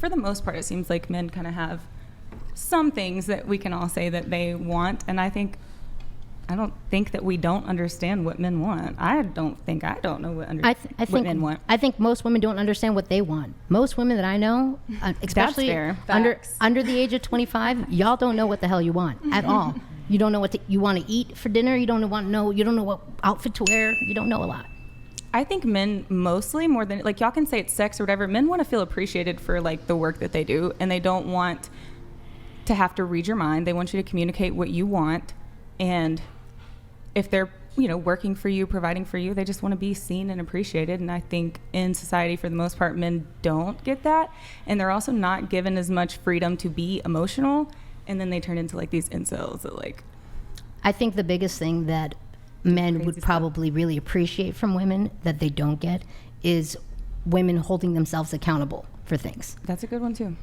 for the most part, it seems like men kind of have some things that we can all say that they want. And I don't think that we don't understand what men want. I don't know what men want. I think most women don't understand what they want. Most women that I know, especially under the age of 25, y'all don't know what the hell you want at all. You don't know what you want to eat for dinner. You don't know what outfit to wear. You don't know a lot. I think men mostly, more than, like, y'all can say it's sex or whatever, men want to feel appreciated for, like, the work that they do, and they don't want to have to read your mind. They want you to communicate what you want, and if they're, working for you, providing for you, they just want to be seen and appreciated. And I think in society, for the most part, men don't get that, and they're also not given as much freedom to be emotional, and then they turn into, like, these incels that, like... I think the biggest thing that men would probably really appreciate from women that they don't get is women holding themselves accountable for things. That's a good one too.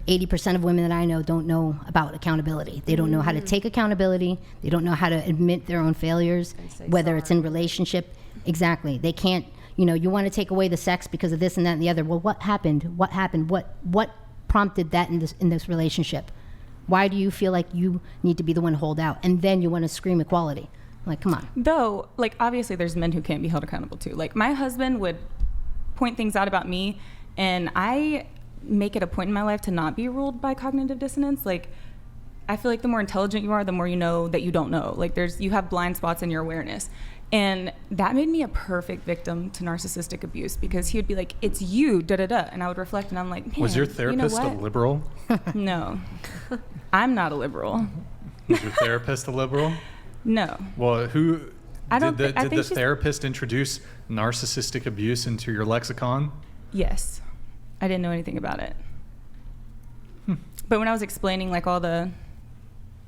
80% of women that I know don't know about accountability. They don't know how to take accountability. They don't know how to admit their own failures, whether it's in relationship. Exactly. They can't, you want to take away the sex because of this and that and the other. Well, what happened? What prompted that in this relationship? Why do you feel like you need to be the one to hold out? And then you want to scream equality. Like, come on. Though, like, obviously there's men who can't be held accountable too. Like, my husband would point things out about me, and I make it a point in my life to not be ruled by cognitive dissonance. Like, I feel like the more intelligent you are, the more you know that you don't know. Like, you have blind spots in your awareness. And that made me a perfect victim to narcissistic abuse, because he would be like, it's you, da-da-da. And I would reflect, and I'm like, man, was your therapist a liberal? No. I'm not a liberal. Was your therapist a liberal? No. Well, did the she's... therapist introduce narcissistic abuse into your lexicon? Yes. I didn't know anything about it. But when I was explaining, like, all the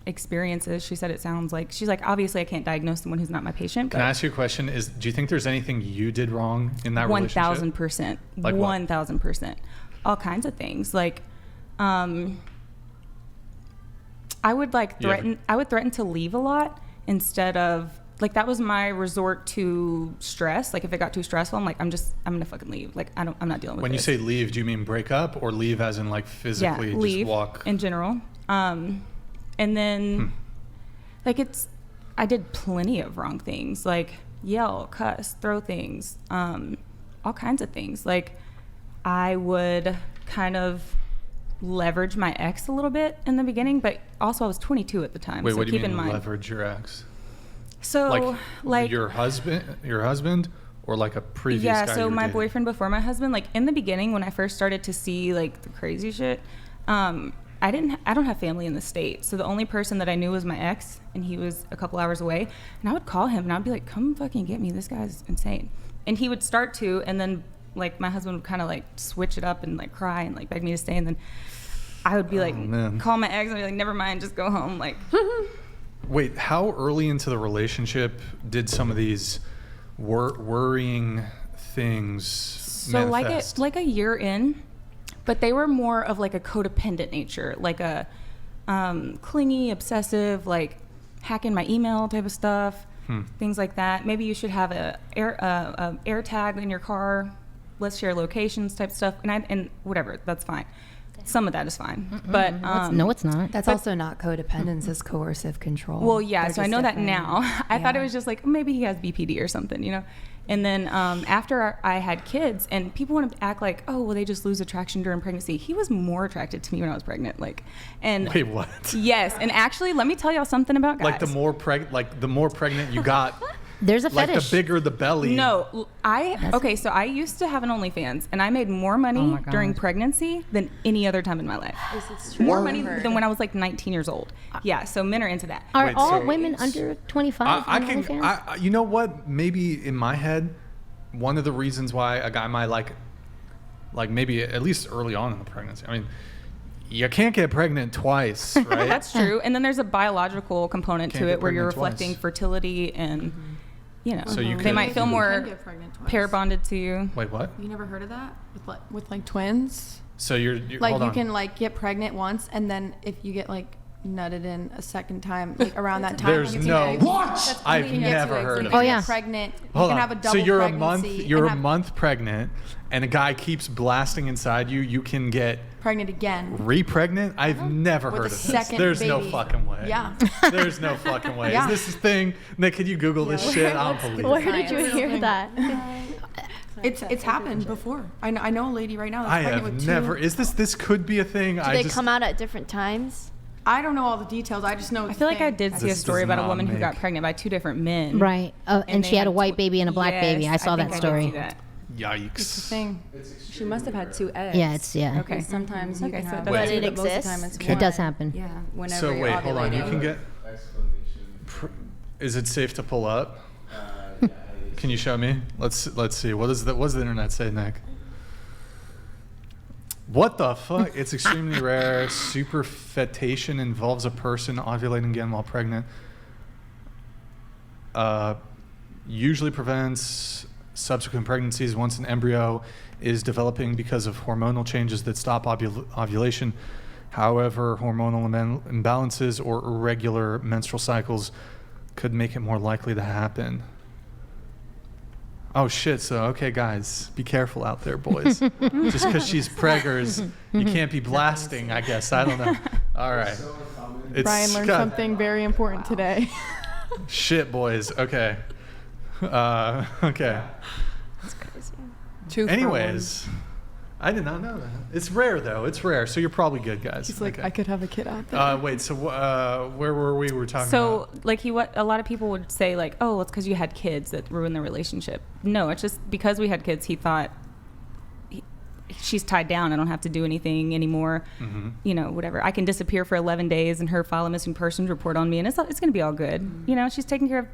experiences, she said it sounds like, she's like, obviously I can't diagnose someone who's not my patient. Can I ask you a question? Do you think there's anything you did wrong in that relationship? 1,000%. Like 1,000%. All kinds of things. Like, I would threaten to leave a lot instead of, like, that was my resort to stress. Like, if it got too stressful, I'm like, I'm gonna fucking leave. Like, I'm not dealing with When this. you say leave, do you mean break up, or leave as in, like, physically just leave walk? In general. And then like, I did plenty of wrong things, like yell, cuss, throw things, all kinds of things. Like, I would kind of leverage my ex a little bit in the beginning, but also I was 22 at the time. Wait, so what do you keep mean in mind, leverage your ex? So like your husband, or like a previous guy? Yeah, so my boyfriend before my husband, like, in the beginning when I first started to see, like, the crazy shit, I don't have family in the States, so the only person that I knew was my ex, and he was a couple hours away, and I would call him and I'd be like, come fucking get me, this guy's insane. And he would start to, and then, like, my husband would kind of, like, switch it up and, like, cry and, like, beg me to stay, and then I would be like, call my ex and be like, never mind, just go home. Like, wait, how early into the relationship did some of these worrying things manifest? like a year in, but they were more of, like, a codependent nature, like a clingy, obsessive, like, hacking my email type of stuff, things like that. Maybe you should have a air tag in your car. Let's share locations type stuff, and whatever. That's fine. Some of that is fine, but no, it's not. That's also not codependence. It's coercive control. Well, yeah. They're So I know different. that now. I thought it was just like, maybe he has BPD or something, And then after I had kids, and people want to act like, oh, well, they just lose attraction during pregnancy. He was more attracted to me when I was pregnant, Wait, what? Yes, and actually, let me tell y'all something about guys. Like, the more pregnant you got. There's a like fetish. the bigger the belly. No, so I used to have an OnlyFans, and I made more money during pregnancy than any other time in my life. More money than when I was like 19 years old. Yeah, so men are into that. Are all women under 25 on OnlyFans? You know what? Maybe in my head, one of the reasons why a guy might like maybe at least early on in the pregnancy. I mean, you can't get pregnant twice, right? That's true. And then there's a biological component Can't to get it where you're pregnant reflecting twice. fertility and, So you they could- might feel You more can get pregnant twice. pair bonded to you. Wait, what? You never heard of that with twins? So you're Like, hold you on. can, like, get pregnant once, and then if you get, like, nutted in a second time, like, around that time, There's you can no- get What? that's I've only when you get never two eggs. heard You of can that. get Oh, yeah. pregnant. Hold you can on. have a double So you're pregnancy. a month pregnant, and a guy keeps blasting inside you, you can get Pregnant again. re-pregnant. I've never With heard a of this. second There's no baby. fucking way. Yeah. There's no fucking way. Yeah. Is this a thing? Nick, can you Google this shit? I don't believe Where it. did you hear that? It's happened before. I know a lady right now that's I pregnant have with never. two. Is this could be a thing? Do I they just, come out at different times? I don't know all the details. I just know. I It's feel a like I thing. did see a This story does about a not woman who got make- pregnant by 2 different men. Right. And they she had a white tw- baby and a black baby. I saw think that I did story. see that. Yikes. It's a thing. She must have had 2 eggs. Yeah, it's Okay. Sometimes you Okay, can so have it does- two, Does it but most of the exist? time it's Okay. It one. does happen. Yeah, whenever So you're wait, hold on. You ovulating. can get. Is it safe to pull up? Can you show me? Let's see. What does the internet say, Nick? What the fuck? It's extremely rare. Superfetation involves a person ovulating again while pregnant. Usually prevents subsequent pregnancies once an embryo is developing because of hormonal changes that stop ovulation. However, hormonal imbalances or irregular menstrual cycles could make it more likely to happen. Oh shit, so okay guys, be careful out there, boys. Just because she's preggers, you can't be blasting, I guess. I don't know. All right. It's Brian learned got- something very important today. Shit, boys. Okay. Okay. That's crazy. 2 for Anyways, I did not know that. It's rare though. It's rare, so you're probably good, guys. one. He's like, Okay. I could have a kid out there. Wait. So where were we? We were talking So, about. like a lot of people would say, like, oh, it's because you had kids that ruined the relationship. No, it's just because we had kids. He thought she's tied down. I don't have to do anything anymore. Mhm. You know, whatever. I can disappear for 11 days and her file a missing persons report on me, and it's going to be all good. You know, she's taking care of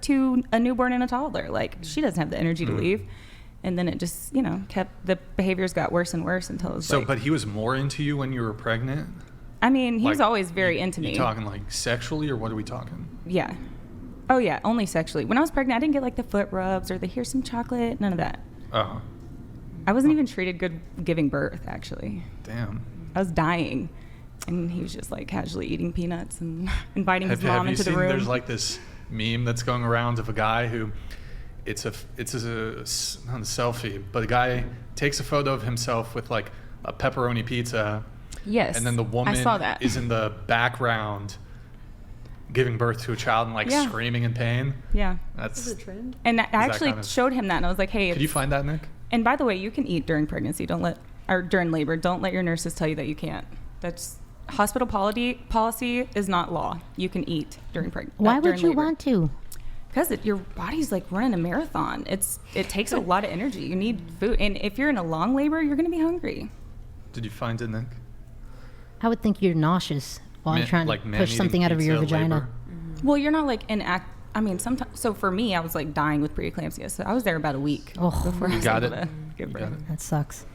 a newborn and a toddler. Like, she doesn't have the energy to leave. And then it just, you know, the behaviors got worse and worse until it was So, like, but he was more into you when you were pregnant. I mean, he was Like, always very into me. You talking like sexually, or what are we talking? Yeah. Oh, yeah, only sexually. When I was pregnant, I didn't get like the foot rubs or the here's some chocolate, none of that. Oh, I wasn't even treated good giving birth, actually. damn. I was dying. And he was just like casually eating peanuts and inviting his Have mom you into the seen? room. There's like this meme that's going around of a guy who, it's a not a selfie, but a guy takes a photo of himself with like a pepperoni pizza, Yes. and then the woman I saw that. is in the background giving birth to a child and like Yeah. screaming in pain. Yeah. That's. Is it a trend? And I actually kind of- showed him that, and I was like, hey, Could you find that, Nick? and by the way, you can eat during pregnancy. Or during labor. Don't let your nurses tell you that you can't. That's hospital policy is not law. You can eat during pregnancy. Why would you want to? Because your body's like running a marathon. It takes a lot of energy. You need food, and if you're in a long labor, you're going to be hungry. Did you find it, Nick? I would think you're nauseous while you're trying like to man push eating something out of your pizza vagina. labor? Well, you're not like in act. I mean, sometimes. So for me, I was like dying with preeclampsia. So I was there about a week Oh. before I was Got able it. to give You birth. got it. That sucks.